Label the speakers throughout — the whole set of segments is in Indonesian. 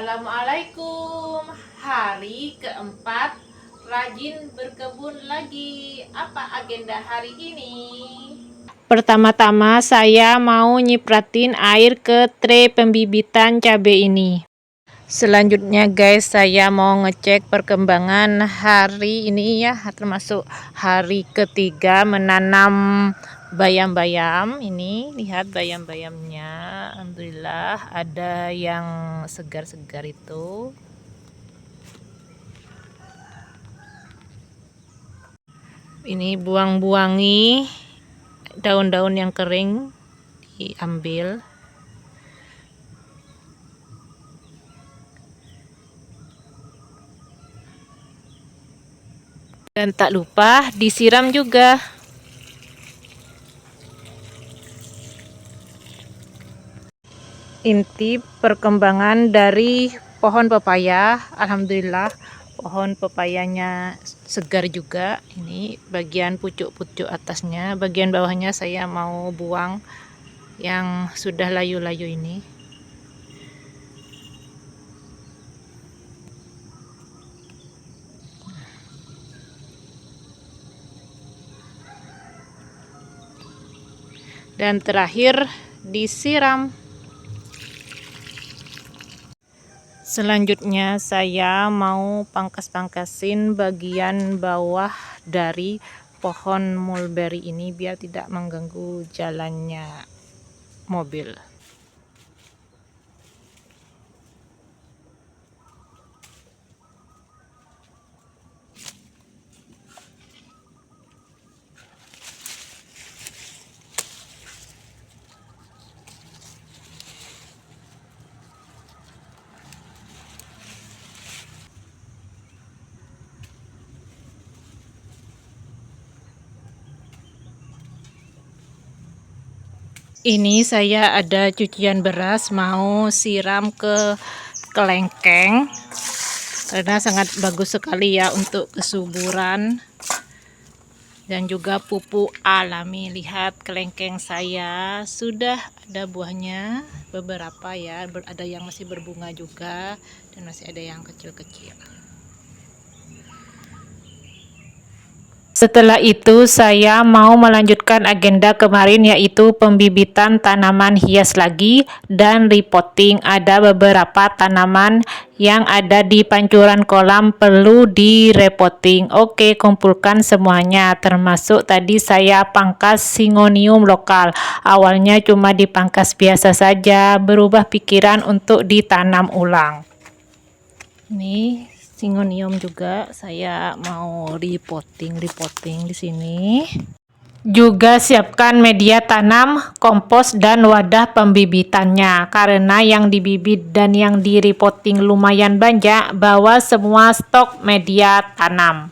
Speaker 1: Assalamualaikum. Hari keempat rajin berkebun lagi. Apa agenda hari ini? Pertama-tama saya mau nyipratin air ke tray pembibitan cabai ini. Selanjutnya guys, saya mau ngecek perkembangan hari ini ya, termasuk hari ketiga menanam bayam-bayam. Ini lihat bayam-bayamnya, alhamdulillah ada yang segar-segar itu. Ini buang-buangi daun-daun yang kering, diambil. Dan tak lupa disiram juga. Inti perkembangan dari pohon pepaya, alhamdulillah pohon pepayanya segar juga. Ini bagian pucuk-pucuk atasnya, bagian bawahnya saya mau buang yang sudah layu-layu ini. Dan terakhir disiram. Selanjutnya saya mau pangkas-pangkasin bagian bawah dari pohon mulberry ini biar tidak mengganggu jalannya mobil. Ini saya ada cucian beras mau siram ke kelengkeng karena sangat bagus sekali ya untuk kesuburan dan juga pupuk alami. Lihat kelengkeng saya sudah ada buahnya beberapa ya, ada yang masih berbunga juga dan masih ada yang kecil-kecil. Setelah itu saya mau melanjutkan agenda kemarin, yaitu pembibitan tanaman hias lagi dan repotting. Ada beberapa tanaman yang ada di pancuran kolam perlu direpotting. Oke, kumpulkan semuanya, termasuk tadi saya pangkas Syngonium lokal. Awalnya cuma dipangkas biasa saja, berubah pikiran untuk ditanam ulang. Ini Syngonium juga saya mau repotting di sini. Juga siapkan media tanam, kompos dan wadah pembibitannya. Karena yang dibibit dan yang direpotting lumayan banyak, bawa semua stok media tanam.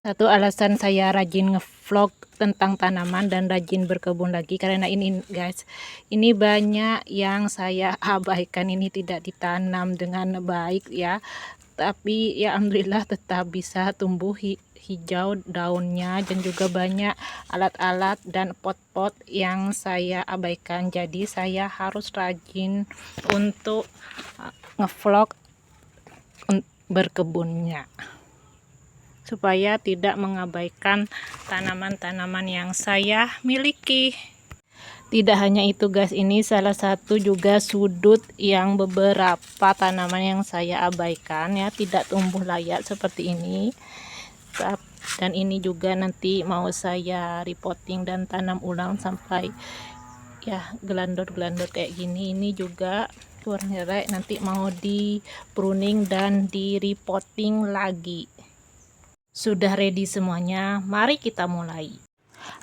Speaker 1: Satu alasan saya rajin ngevlog tentang tanaman dan rajin berkebun lagi karena ini guys, ini banyak yang saya abaikan, ini tidak ditanam dengan baik ya, tapi ya alhamdulillah tetap bisa tumbuh hijau daunnya, dan juga banyak alat-alat dan pot-pot yang saya abaikan. Jadi saya harus rajin untuk ngevlog berkebunnya supaya tidak mengabaikan tanaman-tanaman yang saya miliki. Tidak hanya itu guys, ini salah satu juga sudut yang beberapa tanaman yang saya abaikan ya, tidak tumbuh layak seperti ini. Dan ini juga nanti mau saya repotting dan tanam ulang sampai ya gelandor-gelandor kayak gini. Ini juga kurang jelek, nanti mau di pruning dan di repotting lagi. Sudah ready semuanya, mari kita mulai.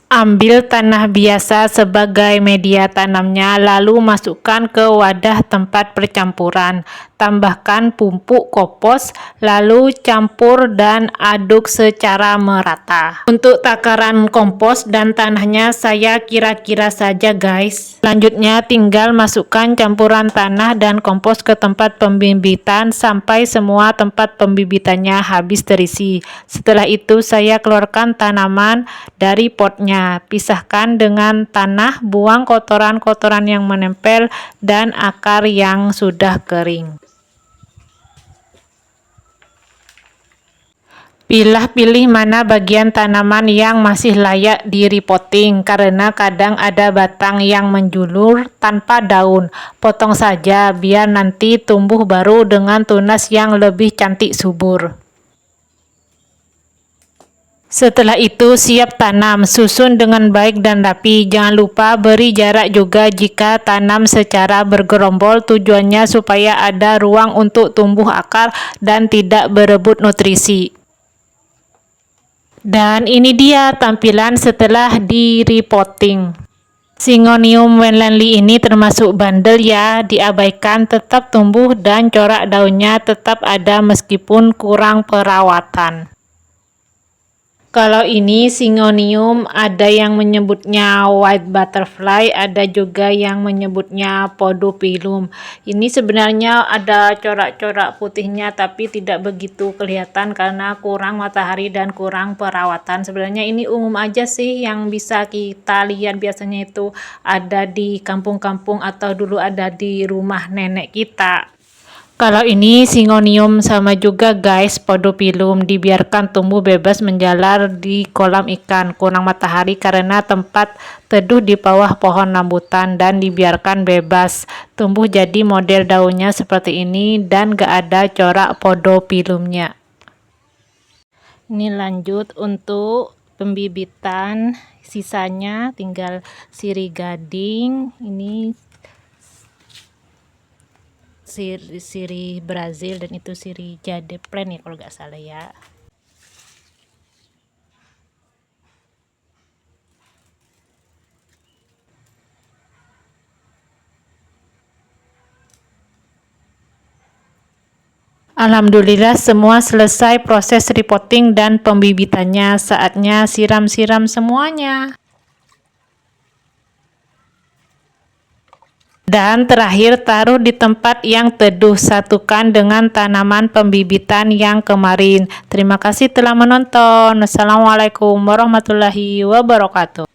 Speaker 1: Ambil tanah biasa sebagai media tanamnya, lalu masukkan ke wadah tempat percampuran. tambahkan pupuk kompos, lalu campur dan aduk secara merata. Untuk takaran kompos dan tanahnya saya kira-kira saja guys. Selanjutnya tinggal masukkan campuran tanah dan kompos ke tempat pembibitan sampai semua tempat pembibitannya habis terisi. Setelah itu saya keluarkan tanaman dari potnya, pisahkan dengan tanah, buang kotoran-kotoran yang menempel dan akar yang sudah kering. Pilih mana bagian tanaman yang masih layak di repotting, karena kadang ada batang yang menjulur tanpa daun. Potong saja biar nanti tumbuh baru dengan tunas yang lebih cantik subur. Setelah itu siap tanam, susun dengan baik dan rapi. Jangan lupa beri jarak juga jika tanam secara bergerombol, tujuannya supaya ada ruang untuk tumbuh akar dan tidak berebut nutrisi. Dan ini dia tampilan setelah di repotting. Syngonium wendlandii ini termasuk bandel ya, diabaikan tetap tumbuh dan corak daunnya tetap ada meskipun kurang perawatan. Kalau ini Syngonium, ada yang menyebutnya white butterfly, ada juga yang menyebutnya podophyllum. Ini sebenarnya ada corak-corak putihnya tapi tidak begitu kelihatan karena kurang matahari dan kurang perawatan. Sebenarnya ini umum aja sih, yang bisa kita lihat biasanya itu ada di kampung-kampung atau dulu ada di rumah nenek kita. Kalau ini Syngonium sama juga guys, podophyllum, dibiarkan tumbuh bebas menjalar di kolam ikan, kurang matahari karena tempat teduh di bawah pohon rambutan, dan dibiarkan bebas tumbuh jadi model daunnya seperti ini dan gak ada corak podophyllumnya. Ini lanjut untuk pembibitan, sisanya tinggal sirih gading, ini sirih Brazil dan itu sirih jade plant ya kalau nggak salah ya. Alhamdulillah semua selesai proses repotting dan pembibitannya, saatnya siram-siram semuanya. Dan terakhir taruh di tempat yang teduh, satukan dengan tanaman pembibitan yang kemarin. Terima kasih telah menonton. Assalamualaikum warahmatullahi wabarakatuh.